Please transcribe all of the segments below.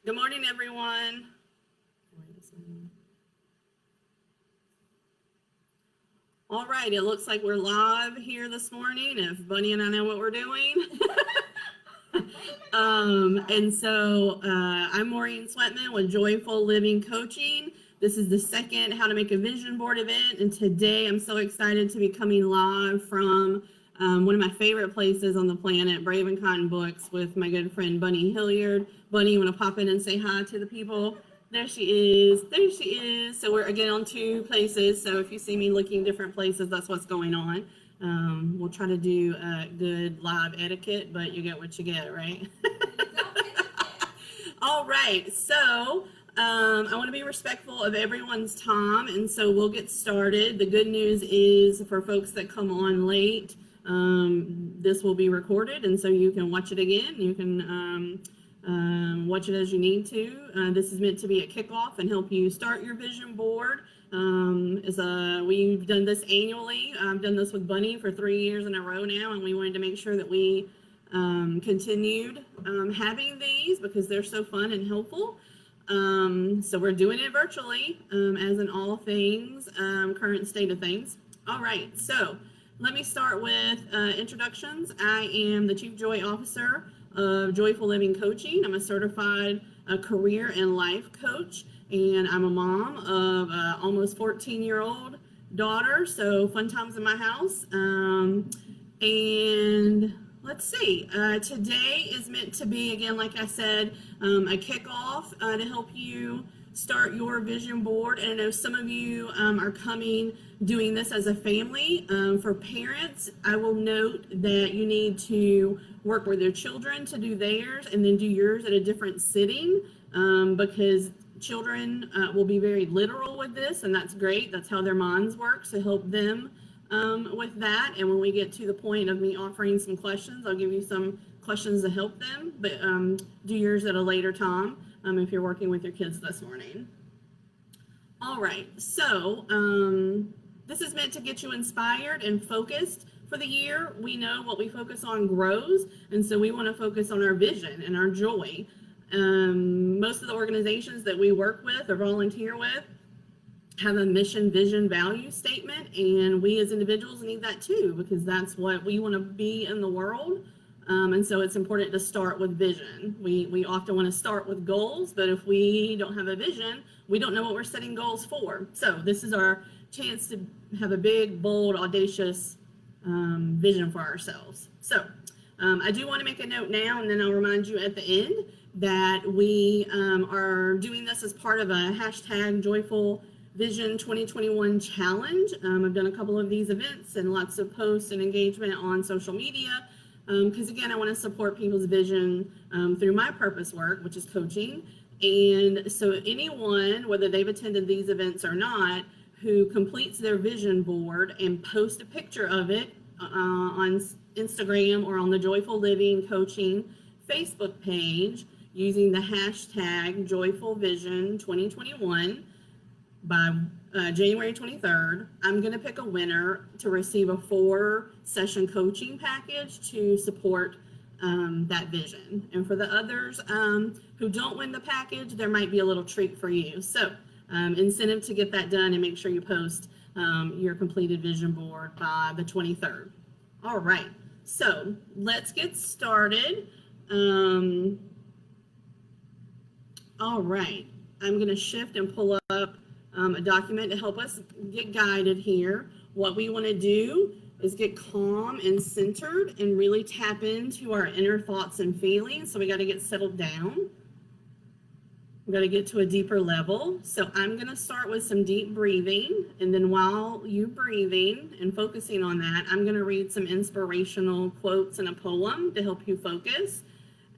Good morning, everyone. All right, it looks like we're live here this morning. If Bunny and I know what we're doing. I'm Maureen Sweatman with Joyful Living Coaching. This is the second How to Make a Vision Board event, and today I'm so excited to be coming live from one of my favorite places on the planet, Brave and Cotton Books, with my good friend Bunny Hilliard. Bunny, you want to pop in and say hi to the people? There she is. There she is. So we're again on two places. So if you see me looking different places, that's what's going on. We'll try to do good live etiquette, but you get what you get, right? All right. So I want to be respectful of everyone's time, and so we'll get started. The good news is for folks that come on late, this will be recorded, and so you can watch it again. You can watch it as you need to. This is meant to be a kickoff and help you start your vision board. We've done this annually. I've done this with Bunny for 3 years in a row now, and we wanted to make sure that we continued having these because they're so fun and helpful. So we're doing it virtually, as in all things, current state of things. All right, so let me start with introductions. I am the Chief Joy Officer of Joyful Living Coaching. I'm a certified career and life coach, and I'm a mom of almost 14-year-old daughter, so fun times in my house. And let's see, today is meant to be, again, like I said, a kickoff to help you start your vision board. And I know some of you are doing this as a family. For parents, I will note that you need to work with your children to do theirs and then do yours at a different sitting, because children will be very literal with this, and that's great. That's how their minds work, so help them with that. And when we get to the point of me offering some questions, I'll give you some questions to help them, but do yours at a later time if you're working with your kids this morning. All right, so this is meant to get you inspired and focused for the year. We know what we focus on grows, and so we want to focus on our vision and our joy. Most of the organizations that we work with or volunteer with have a mission, vision, value statement, and we as individuals need that too, because that's what we want to be in the world. And so it's important to start with vision. We often want to start with goals, but if we don't have a vision, we don't know what we're setting goals for. So this is our chance to have a big, bold, audacious vision for ourselves. So I do want to make a note now, and then I'll remind you at the end that we are doing this as part of a hashtag Joyful Vision 2021 challenge. I've done a couple of these events and lots of posts and engagement on social media, because again, I want to support people's vision through my purpose work, which is coaching. And so anyone, whether they've attended these events or not, who completes their vision board and post a picture of it on Instagram or on the Joyful Living Coaching Facebook page using the hashtag Joyful Vision 2021 by January 23rd, I'm going to pick a winner to receive a 4-session coaching package to support that vision. And for the others who don't win the package, there might be a little treat for you. So incentive to get that done and make sure you post your completed vision board by the 23rd. All right, so let's get started. All right, I'm going to shift and pull up a document to help us get guided here. What we want to do is get calm and centered and really tap into our inner thoughts and feelings. So we got to get settled down. We got to get to a deeper level. So I'm going to start with some deep breathing, and then while you're breathing and focusing on that, I'm going to read some inspirational quotes and a poem to help you focus.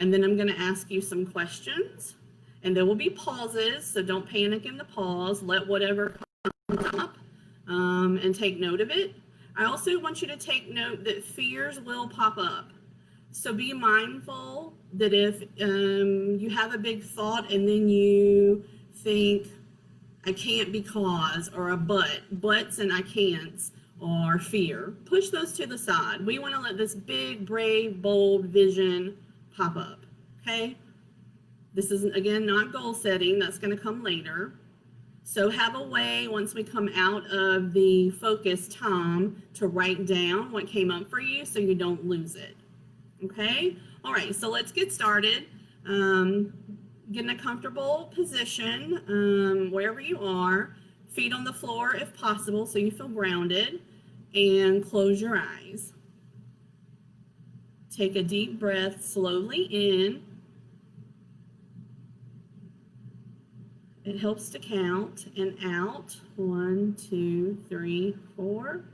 And then I'm going to ask you some questions. And there will be pauses, so don't panic in the pause. Let whatever comes up and take note of it. I also want you to take note that fears will pop up. So be mindful that if you have a big thought and then you think, I can't because, or a buts and I can'ts, or fear, push those to the side. We want to let this big, brave, bold vision pop up, okay? This is, again, not goal setting. That's going to come later. So have a way, once we come out of the focus time, to write down what came up for you so you don't lose it. Okay? All right, so let's get started. Get in a comfortable position, wherever you are. Feet on the floor if possible so you feel grounded. And close your eyes. Take a deep breath slowly in. It helps to count, and out. 1, 2, 3, 4.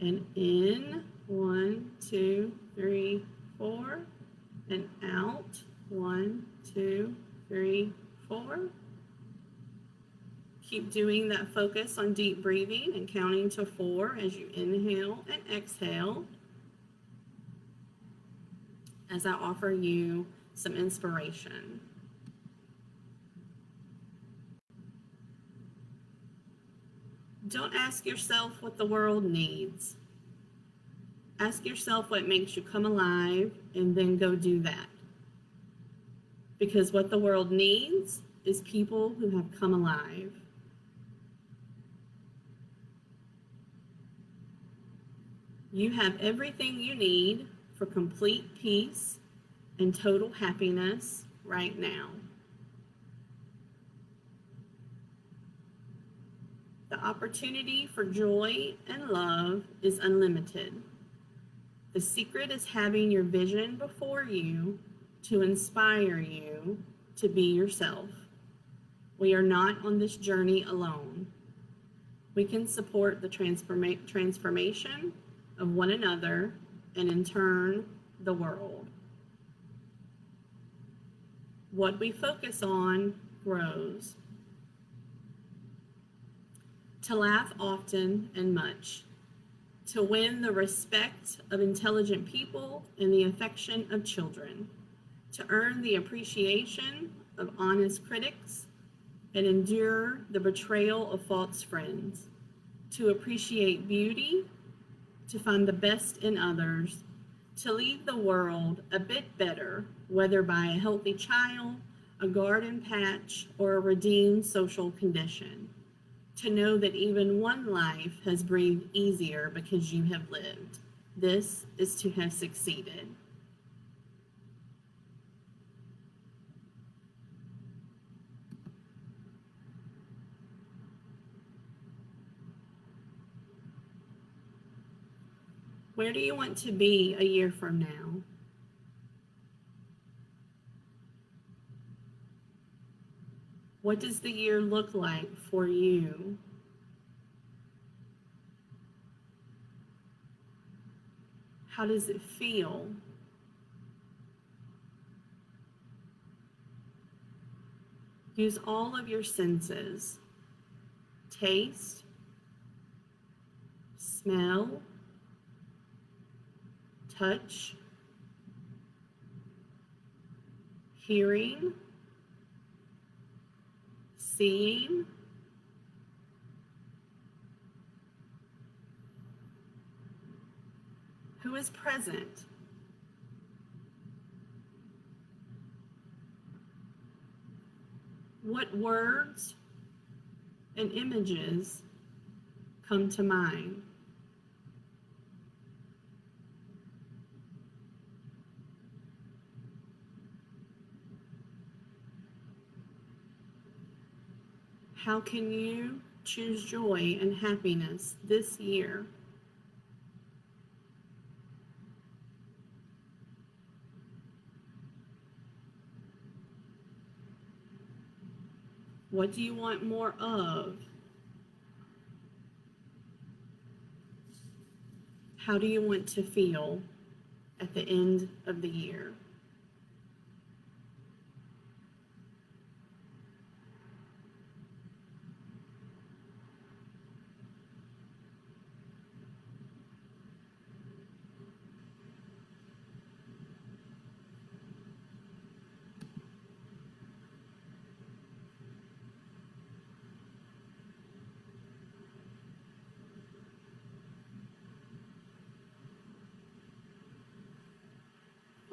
And in. 1, 2, 3, 4. And out. 1, 2, 3, 4. Keep doing that focus on deep breathing and counting to 4 as you inhale and exhale, as I offer you some inspiration. Don't ask yourself what the world needs. Ask yourself what makes you come alive, and then go do that. Because what the world needs is people who have come alive. You have everything you need for complete peace and total happiness right now. The opportunity for joy and love is unlimited. The secret is having your vision before you to inspire you to be yourself. We are not on this journey alone. We can support the transformation of one another and, in turn, the world. What we focus on grows. To laugh often and much. To win the respect of intelligent people and the affection of children. To earn the appreciation of honest critics and endure the betrayal of false friends. To appreciate beauty, to find the best in others, to leave the world a bit better, whether by a healthy child, a garden patch, or a redeemed social condition. To know that even one life has breathed easier because you have lived. This is to have succeeded. Where do you want to be a year from now? What does the year look like for you? How does it feel? Use all of your senses. Taste, smell, touch, hearing, seeing, who is present. What words and images come to mind? How can you choose joy and happiness this year? What do you want more of? How do you want to feel at the end of the year?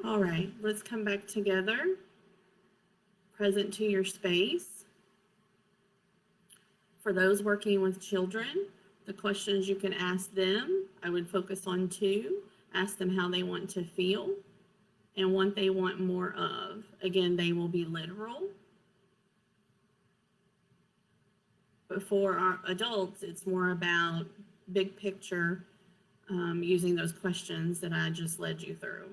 All right, let's come back together. present to your space. For those working with children, the questions you can ask them, I would focus on 2. Ask them how they want to feel and what they want more of. Again, they will be literal. But for our adults, it's more about big picture, using those questions that I just led you through.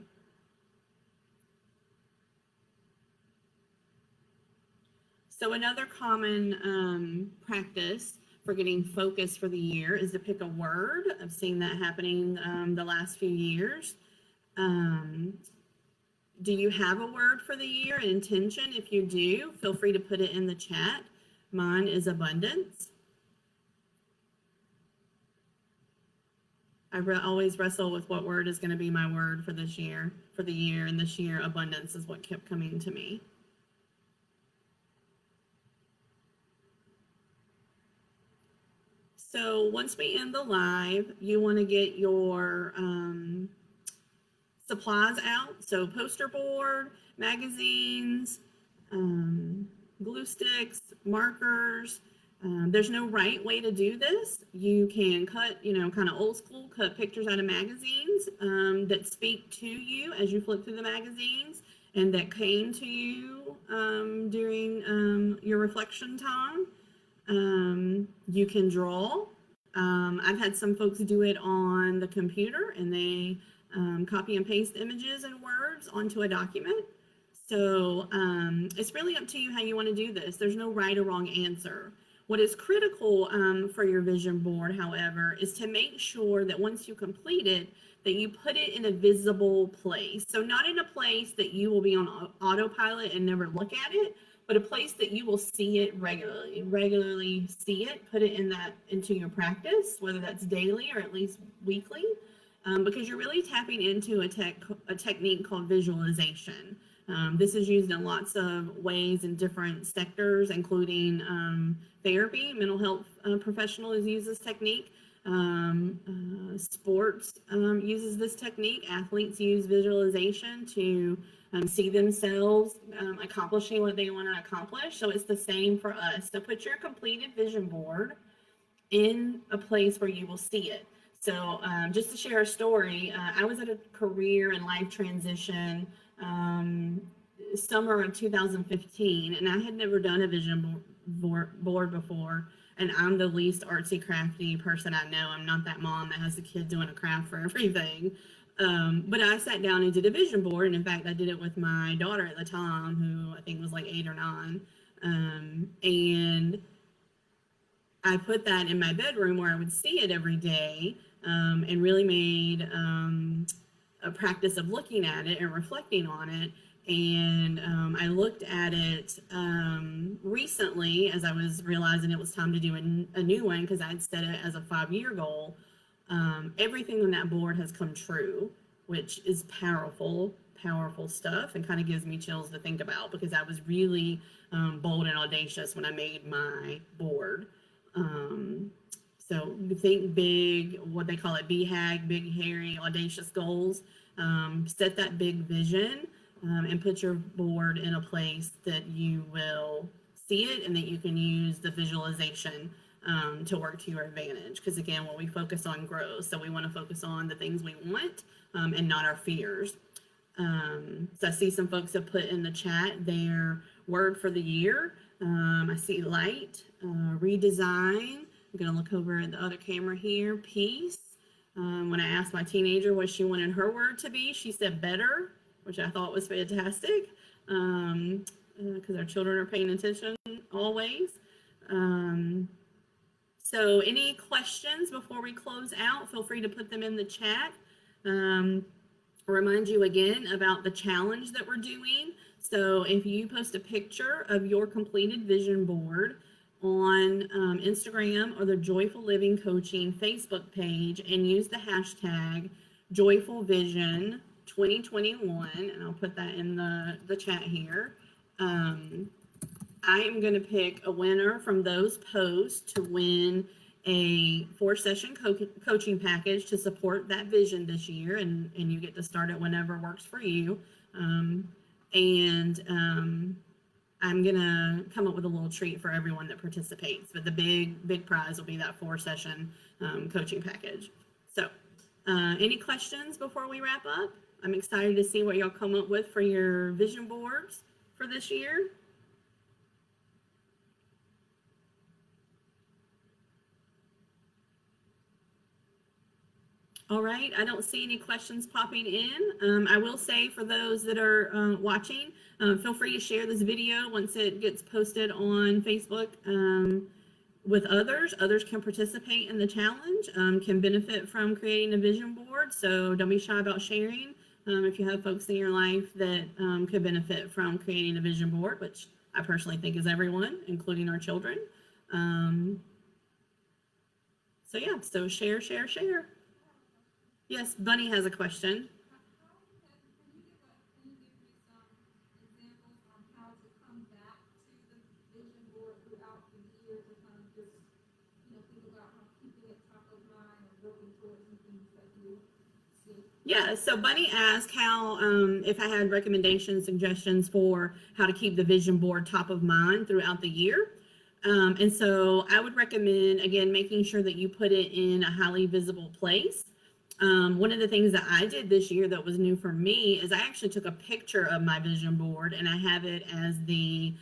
So another common practice for getting focused for the year is to pick a word. I've seen that happening the last few years. Do you have a word for the year, an intention? If you do, feel free to put it in the chat. Mine is abundance. I always wrestle with what word is going to be my word for this year, for the year, and this year abundance is what kept coming to me. So once we end the live, you want to get your supplies out. So poster board, magazines, glue sticks, markers. There's no right way to do this. You can cut, kind of old school, cut pictures out of magazines that speak to you as you flip through the magazines and that came to you during your reflection time. You can draw. I've had some folks do it on the computer and they copy and paste images and words onto a document. So it's really up to you how you want to do this. There's no right or wrong answer. What is critical for your vision board, however, is to make sure that once you complete it, that you put it in a visible place. So not in a place that you will be on autopilot and never look at it, but a place that you will see it regularly see it, put it into your practice, whether that's daily or at least weekly, because you're really tapping into a technique called visualization. This is used in lots of ways in different sectors, including therapy. Mental health professionals use this technique. Sports uses this technique. Athletes use visualization to see themselves accomplishing what they want to accomplish. So it's the same for us. So put your completed vision board in a place where you will see it. So just to share a story, I was at a career and life transition summer of 2015, and I had never done a vision board before. And I'm the least artsy crafty person I know. I'm not that mom that has the kid doing a craft for everything. But I sat down and did a vision board. And in fact, I did it with my daughter at the time, who I think was like 8 or 9. And I put that in my bedroom where I would see it every day, and really made a practice of looking at it and reflecting on it. And I looked at it recently as I was realizing it was time to do a new one, because I'd set it as a 5-year goal. Everything on that board has come true, which is powerful stuff, and kind of gives me chills to think about, because I was really bold and audacious when I made my board. So think big, what they call it, BHAG, big, hairy, audacious goals. Set that big vision. And put your board in a place that you will see it and that you can use the visualization to work to your advantage. Because again, what we focus on grows. So we want to focus on the things we want and not our fears. So I see some folks have put in the chat their word for the year. I see light, redesign. I'm going to look over at the other camera here. Peace. When I asked my teenager what she wanted her word to be, she said better, which I thought was fantastic, because our children are paying attention always. So any questions before we close out, feel free to put them in the chat. I'll remind you again about the challenge that we're doing. So if you post a picture of your completed vision board on Instagram or the Joyful Living Coaching Facebook page and use the hashtag Joyful Vision 2021, and I'll put that in the chat here. I am going to pick a winner from those posts to win a 4-session coaching package to support that vision this year, and you get to start it whenever works for you. I'm gonna come up with a little treat for everyone that participates. But the big prize will be that 4-session coaching package. So, any questions before we wrap up? I'm excited to see what y'all come up with for your vision boards for this year. All right, I don't see any questions popping in. I will say for those that are watching, feel free to share this video once it gets posted on Facebook with others. Others can participate in the challenge, can benefit from creating a vision board. So don't be shy about sharing if you have folks in your life that could benefit from creating a vision board, which I personally think is everyone, including our children. So yeah, so share. Yes, Bunny has a question. Yeah, so Bunny asked how, if I had recommendations, suggestions for how to keep the vision board top of mind throughout the year. And so I would recommend, again, making sure that you put it in a highly visible place. One of the things that I did this year that was new for me is I actually took a picture of my vision board and I have it as the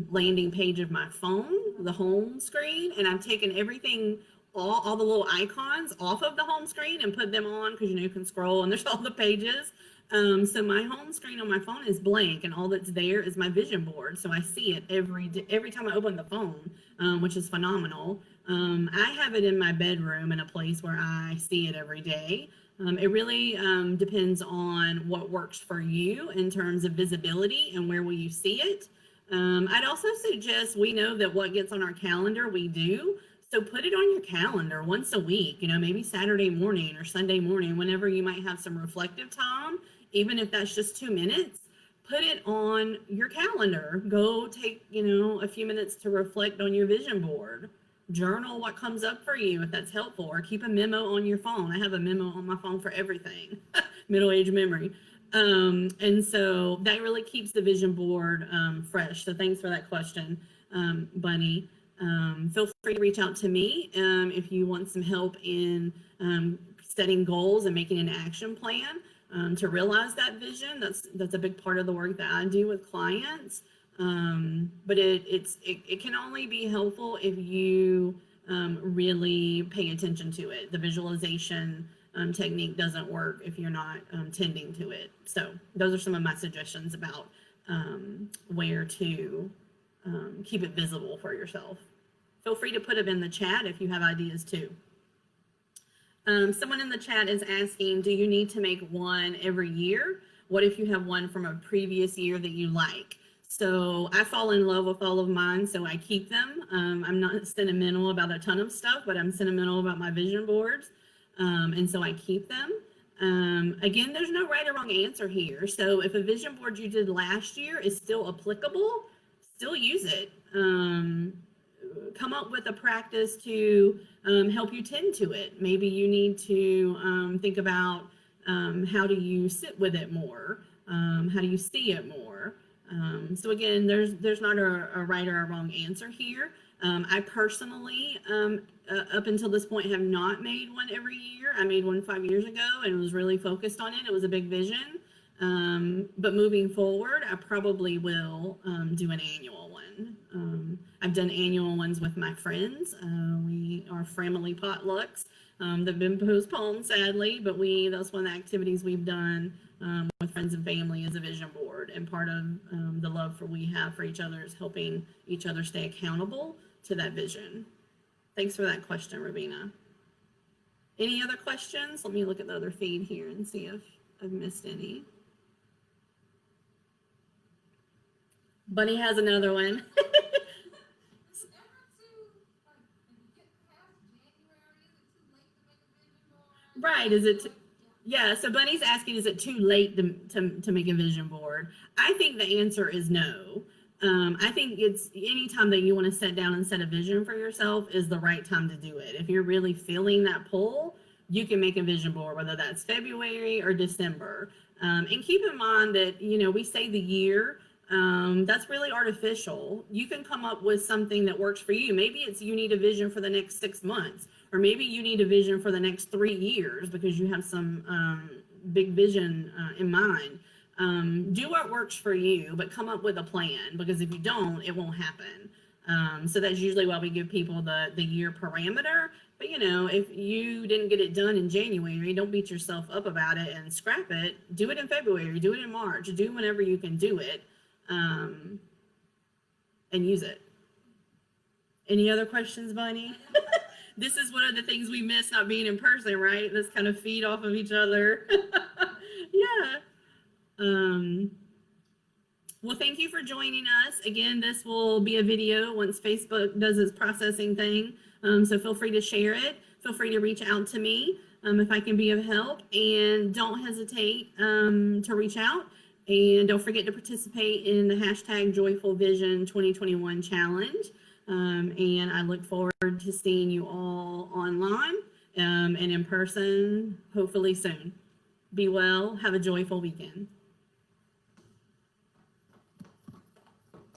landing page of my phone, the home screen, and I've taken everything, all the little icons off of the home screen and put them on because you can scroll and there's all the pages. So my home screen on my phone is blank and all that's there is my vision board. So I see it every time I open the phone, which is phenomenal. I have it in my bedroom in a place where I see it every day. It really depends on what works for you in terms of visibility and where will you see it. I'd also suggest, we know that what gets on our calendar, we do. So put it on your calendar once a week, maybe Saturday morning or Sunday morning, whenever you might have some reflective time, even if that's just 2 minutes, put it on your calendar. Go take, a few minutes to reflect on your vision board. Journal what comes up for you if that's helpful, or keep a memo on your phone. I have a memo on my phone for everything. Middle-aged memory. And so that really keeps the vision board fresh. So thanks for that question, Bunny. Feel free to reach out to me if you want some help in setting goals and making an action plan to realize that vision. That's a big part of the work that I do with clients. But it can only be helpful if you really pay attention to it. The visualization technique doesn't work if you're not tending to it. So those are some of my suggestions about where to keep it visible for yourself. Feel free to put it in the chat if you have ideas too. Someone in the chat is asking, do you need to make one every year? What if you have one from a previous year that you like? So I fall in love with all of mine, so I keep them. I'm not sentimental about a ton of stuff, but I'm sentimental about my vision boards. And so I keep them. Again, there's no right or wrong answer here. So if a vision board you did last year is still applicable, still use it. Come up with a practice to help you tend to it. Maybe you need to think about how do you sit with it more? How do you see it more? So again, there's not a right or a wrong answer here. I personally, up until this point, have not made one every year. I made one 5 years ago and was really focused on it. It was a big vision. But moving forward, I probably will do an annual one. I've done annual ones with my friends. We are family potlucks. They've been postponed, sadly, but that's one of the activities we've done with friends and family is a vision board. And part of the love we have for each other is helping each other stay accountable to that vision. Thanks for that question, Ravina. Any other questions? Let me look at the other feed here and see if I've missed any. Bunny has another one. Right, yeah, so Bunny's asking, is it too late to make a vision board? I think the answer is no. I think it's anytime that you want to sit down and set a vision for yourself is the right time to do it. If you're really feeling that pull, you can make a vision board, whether that's February or December. And keep in mind that, we say the year, That's really artificial. You can come up with something that works for you. Maybe it's you need a vision for the next 6 months, or maybe you need a vision for the next 3 years because you have some big vision in mind. Do what works for you, but come up with a plan, because if you don't, it won't happen. So that's usually why we give people the year parameter. But if you didn't get it done in January, don't beat yourself up about it and scrap it. Do it in February, do it in March, do whenever you can do it, and use it. Any other questions, Bunny? This is one of the things we miss not being in person, right? This kind of feed off of each other. Yeah. Well, thank you for joining us. Again, this will be a video once Facebook does its processing thing. So feel free to share it. Feel free to reach out to me if I can be of help. And don't hesitate to reach out. And don't forget to participate in the hashtag Joyful Vision 2021 challenge. And I look forward to seeing you all online and in person, hopefully soon. Be well. Have a joyful weekend.